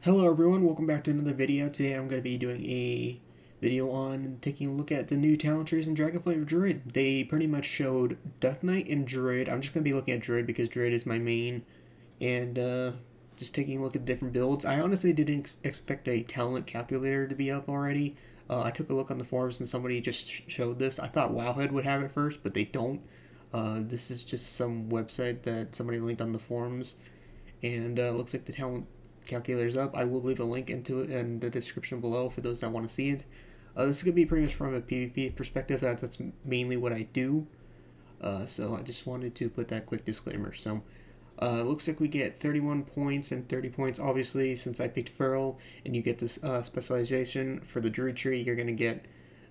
Hello everyone, welcome back to another video. Today I'm going to be doing a video on taking a look at the new talent trees in Dragonflight of Druid. They pretty much showed Death Knight and Druid. I'm just going to be looking at Druid because Druid is my main, and just taking a look at different builds. I honestly didn't expect a talent calculator to be up already. I took a look on the forums and somebody just showed this. I thought Wowhead would have it first, but they don't. This is just some website that somebody linked on the forums, and looks like the talent calculator's up. I will leave a link into it in the description below for those that want to see it. This is going to be pretty much from a PvP perspective. That's mainly what I do. So I just wanted to put that quick disclaimer. So looks like we get 31 points and 30 points. Obviously, since I picked Feral and you get this specialization for the Druid tree, you're going to get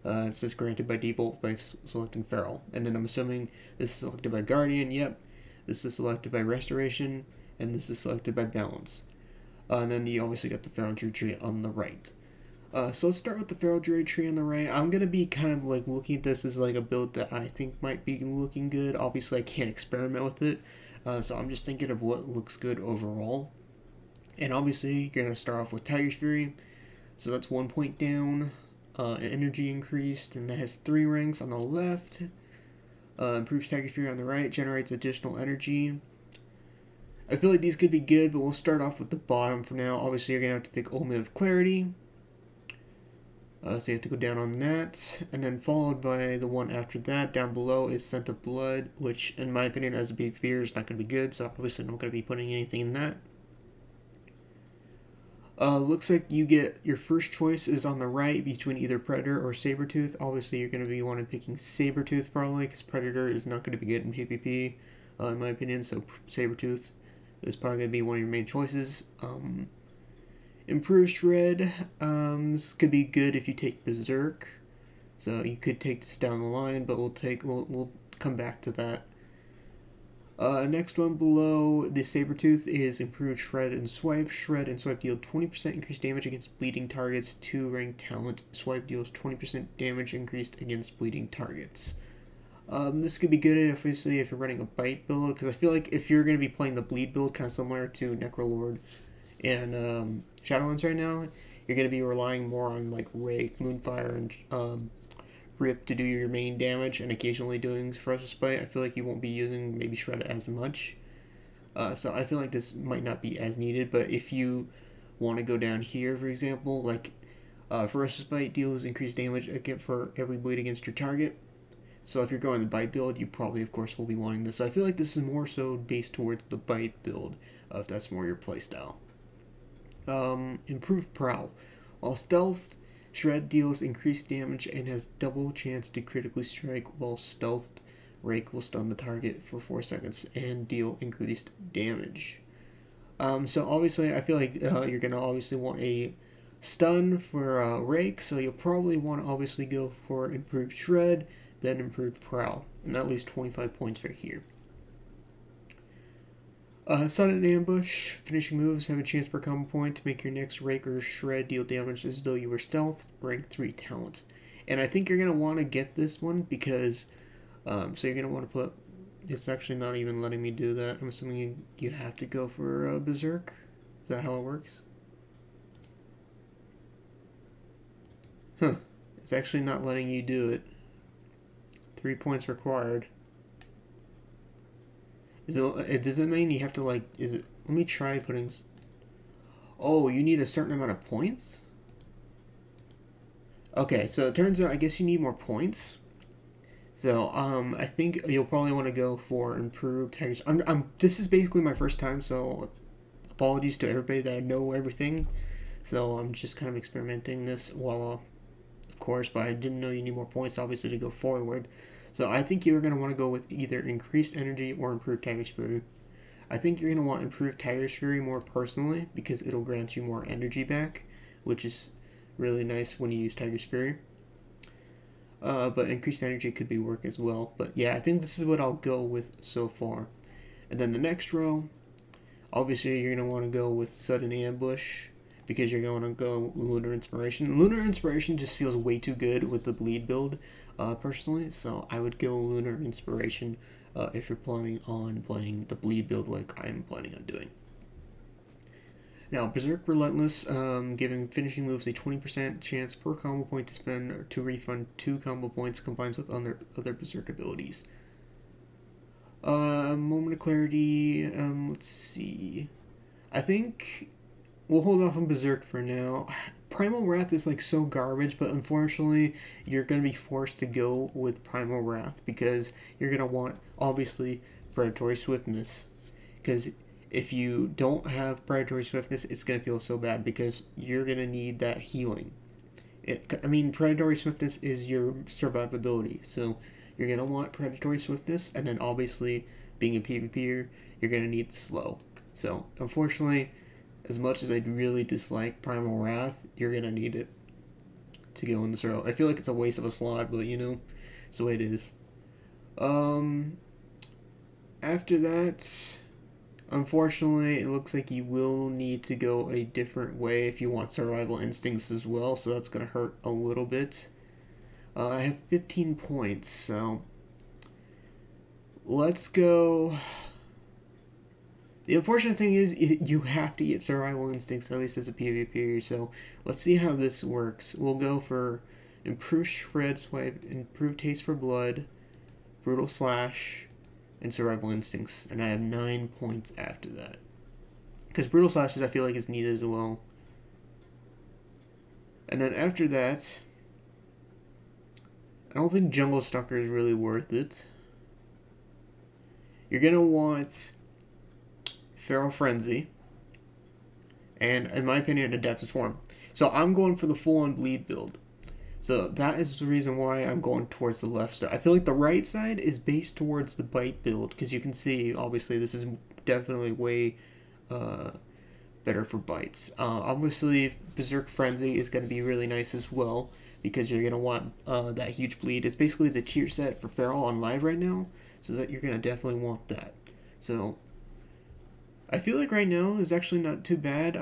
it says granted by default by selecting Feral. And then I'm assuming this is selected by Guardian. Yep. This is selected by Restoration. And this is selected by Balance. And then you obviously got the Feral Druid tree on the right. So let's start with the Feral Druid tree on the right. I'm going to be kind of like looking at this as like a build that I think might be looking good. Obviously I can't experiment with it. So I'm just thinking of what looks good overall. And obviously you're going to start off with Tiger's Fury. So that's 1 point down. Energy increased, and that has 3 ranks on the left. Improves Tiger's Fury on the right. Generates additional energy. I feel like these could be good, but we'll start off with the bottom for now. Obviously, you're going to have to pick Omen of Clarity. So you have to go down on that. And then followed by the one after that. Down below is Scent of Blood, which, in my opinion, as a PvPer, is not going to be good. So obviously, I'm not going to be putting anything in that. Looks like you get your first choice is on the right between either Predator or Sabertooth. Obviously, you're going to be wanting picking Sabertooth probably, because Predator is not going to be good in PvP, in my opinion. So Sabertooth is probably going to be one of your main choices. Improved Shred could be good if you take Berserk. So you could take this down the line, but we'll come back to that. Next one below the Sabertooth is Improved Shred and Swipe. Shred and Swipe deal 20% increased damage against bleeding targets. 2 rank talent. Swipe deals 20% damage increased against bleeding targets. This could be good, obviously, if you're running a bite build, because I feel like if you're going to be playing the bleed build, kind of similar to Necrolord and Shadowlands right now, you're going to be relying more on like Rake, Moonfire, and Rip to do your main damage, and occasionally doing Ferocious Bite. I feel like you won't be using maybe Shred as much. So I feel like this might not be as needed, but if you want to go down here, for example, like Ferocious Bite deals increased damage again for every bleed against your target. So if you're going the bite build, you probably, of course, will be wanting this. So I feel like this is more so based towards the bite build, if that's more your playstyle. Improved Prowl. While Stealth, Shred deals increased damage and has double chance to critically strike, while Stealthed Rake will stun the target for 4 seconds and deal increased damage. So obviously, I feel like you're going to obviously want a stun for Rake, so you'll probably want to obviously go for Improved Shred, then Improved Prowl, and that leaves 25 points right here. Sudden Ambush. Finishing moves have a chance per combo point to make your next Rake or Shred deal damage as though you were Stealth, rank 3 talent. And I think you're going to want to get this one because, so you're going to want to put, it's actually not even letting me do that. I'm assuming you have to go for Berserk. Is that how it works? Huh. It's actually not letting you do it. 3 points required. Is it? Does it mean you have to like? Is it? Let me try putting. Oh, you need a certain amount of points. Okay, so it turns out I guess you need more points. So I think you'll probably want to go for Improved Tigers. This is basically my first time, so apologies to everybody that I know everything. So I'm just kind of experimenting this while, of course, but I didn't know you need more points obviously to go forward. So I think you're going to want to go with either Increased Energy or Improved Tiger's Fury. I think you're going to want Improved Tiger's Fury more personally because it'll grant you more energy back, which is really nice when you use Tiger's Fury. But Increased Energy could be work as well. But yeah, I think this is what I'll go with so far. And then the next row, obviously you're going to want to go with Sudden Ambush because you're going to go Lunar Inspiration. Lunar Inspiration just feels way too good with the bleed build. Personally, so I would go Lunar Inspiration if you're planning on playing the bleed build like I'm planning on doing. Now, Berserk Relentless, giving finishing moves a 20% chance per combo point to spend or to refund 2 combo points, combines with other Berserk abilities. Moment of Clarity, let's see. I think we'll hold off on Berserk for now. Primal Wrath is like so garbage, but unfortunately, you're going to be forced to go with Primal Wrath because you're going to want, obviously, Predatory Swiftness. Because if you don't have Predatory Swiftness, it's going to feel so bad because you're going to need that healing. Predatory Swiftness is your survivability, so you're going to want Predatory Swiftness, and then obviously, being a PvPer, you're going to need the slow. So, unfortunately, as much as I'd really dislike Primal Wrath, you're going to need it to go in this row. I feel like it's a waste of a slot, but you know, it's the way it is. After that, unfortunately, it looks like you will need to go a different way if you want Survival Instincts as well, so that's going to hurt a little bit. I have 15 points, so let's go. The unfortunate thing is you have to get Survival Instincts, at least as a PvPer, so let's see how this works. We'll go for Improved Shred Swipe, Improved Taste for Blood, Brutal Slash, and Survival Instincts, and I have 9 points after that. Because Brutal Slashes I feel like is needed as well. And then after that, I don't think Jungle Stalker is really worth it. You're going to want Feral Frenzy, and in my opinion, Adaptive Swarm. So I'm going for the full-on bleed build. So that is the reason why I'm going towards the left side. I feel like the right side is based towards the bite build, because you can see, obviously, this is definitely way better for bites. Obviously, Berserk Frenzy is going to be really nice as well, because you're going to want that huge bleed. It's basically the tier set for Feral on live right now, so that you're going to definitely want that. So I feel like right now is actually not too bad.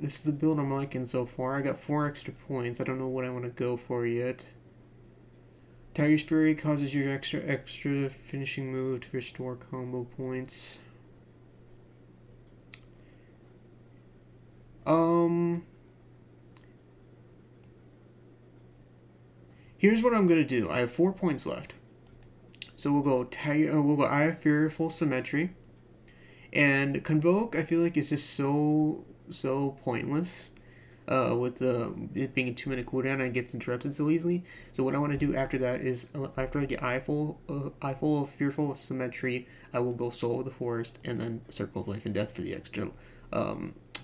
This is the build I'm liking so far. I got 4 extra points. I don't know what I want to go for yet. Tiger's Fury causes your extra finishing move to restore combo points. Here's what I'm gonna do. I have 4 points left. So we'll go Eye of Fearful Symmetry. And Convoke, I feel like, is just so pointless with it being a 2-minute cooldown and it gets interrupted so easily. So what I want to do after that is, after I get Eyeful of Fearful Symmetry, I will go Soul of the Forest and then Circle of Life and Death for the extra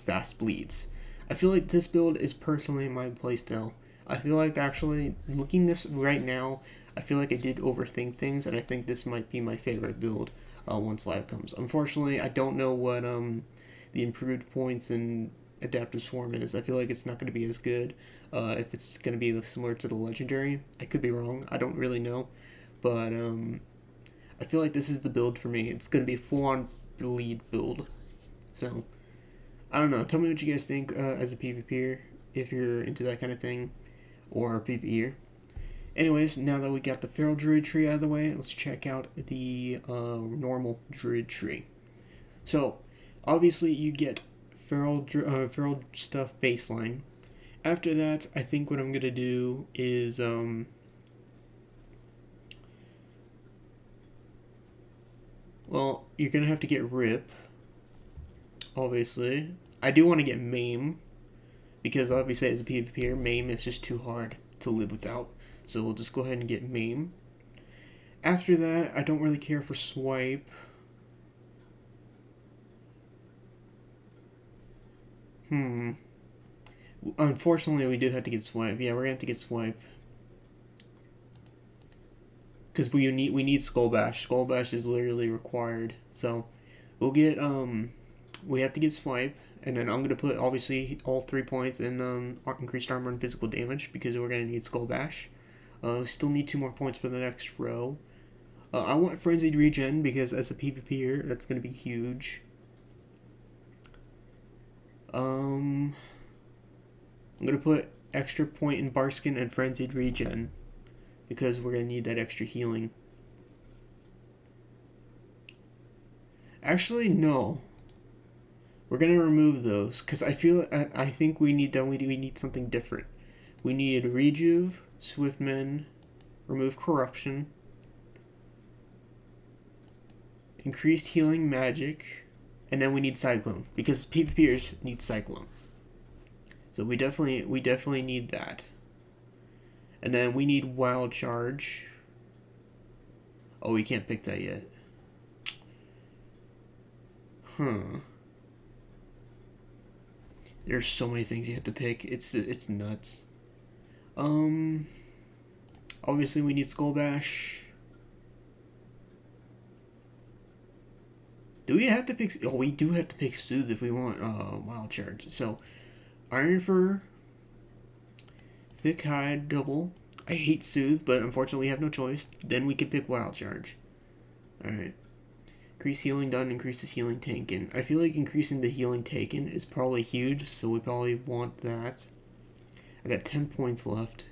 fast bleeds. I feel like this build is personally my playstyle. I feel like actually, looking this right now, I feel like I did overthink things, and I think this might be my favorite build once live comes. Unfortunately, I don't know what the improved points and Adaptive Swarm is. I feel like it's not going to be as good if it's going to be similar to the Legendary. I could be wrong. I don't really know. But I feel like this is the build for me. It's going to be a full-on bleed build. So, I don't know. Tell me what you guys think as a PvPer, if you're into that kind of thing, or a PvEer. Anyways, now that we got the Feral Druid tree out of the way, let's check out the normal Druid tree. So, obviously you get Feral stuff baseline. After that, I think what I'm going to do is, well, you're going to have to get Rip, obviously. I do want to get Maim, because obviously as a PvPer, Maim is just too hard to live without. So we'll just go ahead and get Maim. After that, I don't really care for Swipe. Unfortunately, we do have to get Swipe. Yeah, we're going to have to get Swipe. Because we need Skull Bash. Skull Bash is literally required. So, we'll get, we have to get Swipe. And then I'm going to put, obviously, all 3 points in increased armor and physical damage, because we're going to need Skull Bash. Still need 2 more points for the next row. I want Frenzied Regen, because as a PvPer, that's going to be huge. I'm going to put extra point in Barskin and Frenzied Regen, because we're going to need that extra healing. Actually, no. We're gonna remove those because I think we need something different. We need Rejuve, Swiftman, remove Corruption, increased healing magic, and then we need Cyclone because PvPers need Cyclone. So we definitely need that. And then we need Wild Charge. Oh, we can't pick that yet. Huh. There's so many things you have to pick. It's nuts. Obviously we need Skull Bash. Do we have to pick? Oh, we do have to pick Soothe if we want Wild Charge. So, Iron Fur, Thick Hide, Double. I hate Soothe, but unfortunately we have no choice. Then we can pick Wild Charge. Alright. Increase healing done, increases healing taken. I feel like increasing the healing taken is probably huge, so we probably want that. I got 10 points left.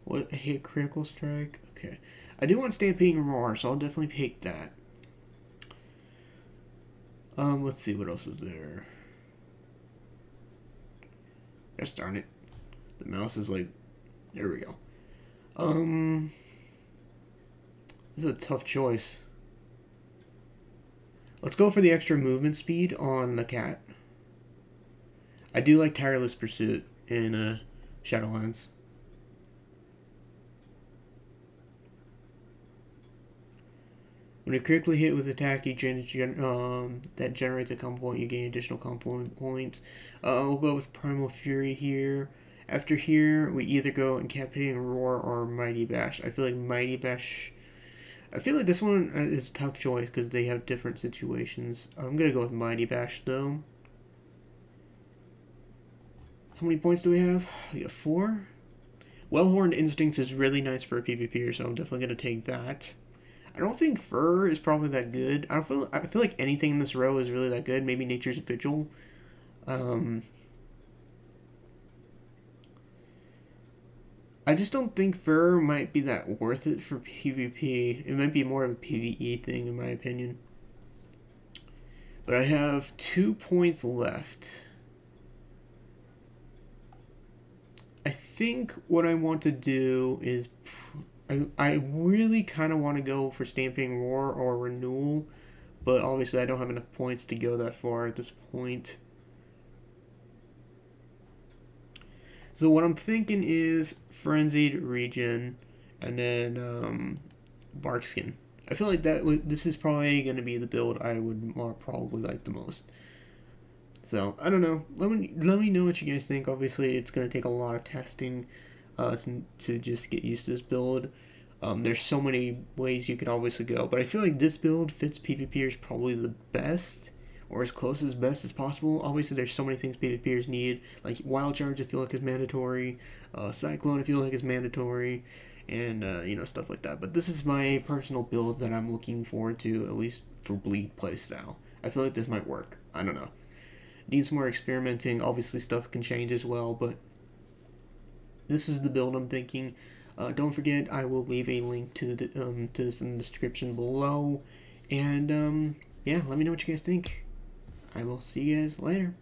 What, I hit Critical Strike? Okay. I do want Stampeding Roar, so I'll definitely pick that. Let's see what else is there. Gosh darn it. The mouse is like, there we go. This is a tough choice. Let's go for the extra movement speed on the cat. I do like Tireless Pursuit in Shadowlands. When you critically hit with attack, that generates a combo point. You gain additional combo points. We'll go with Primal Fury here. After here, we either go Incapacitating Roar or Mighty Bash. I feel like Mighty Bash. I feel like this one is a tough choice because they have different situations. I'm gonna go with Mighty Bash though. How many points do we have? We got 4. Well-Horned Instincts is really nice for a PvPer, so I'm definitely gonna take that. I don't think Fur is probably that good. I feel like anything in this row is really that good. Maybe Nature's Vigil. I just don't think Fur might be that worth it for PvP. It might be more of a PvE thing in my opinion. But I have 2 points left. I think what I want to do is I really kind of want to go for Stamping Roar or Renewal, but obviously I don't have enough points to go that far at this point. So what I'm thinking is Frenzied Regen, and then Barkskin. I feel like this is probably going to be the build I would probably like the most. So I don't know. Let me know what you guys think. Obviously, it's going to take a lot of testing to just get used to this build. There's so many ways you could obviously go, but I feel like this build fits PvPers probably the best, or as close as best as possible. Obviously, there's so many things PvPers need, like Wild Charge I feel like is mandatory, Cyclone I feel like is mandatory, and you know, stuff like that. But this is my personal build that I'm looking forward to, at least for Bleed playstyle. I feel like this might work. I don't know. Needs more experimenting. Obviously, stuff can change as well, but this is the build I'm thinking. Don't forget, I will leave a link to this in the description below. And yeah, let me know what you guys think. I will see you guys later.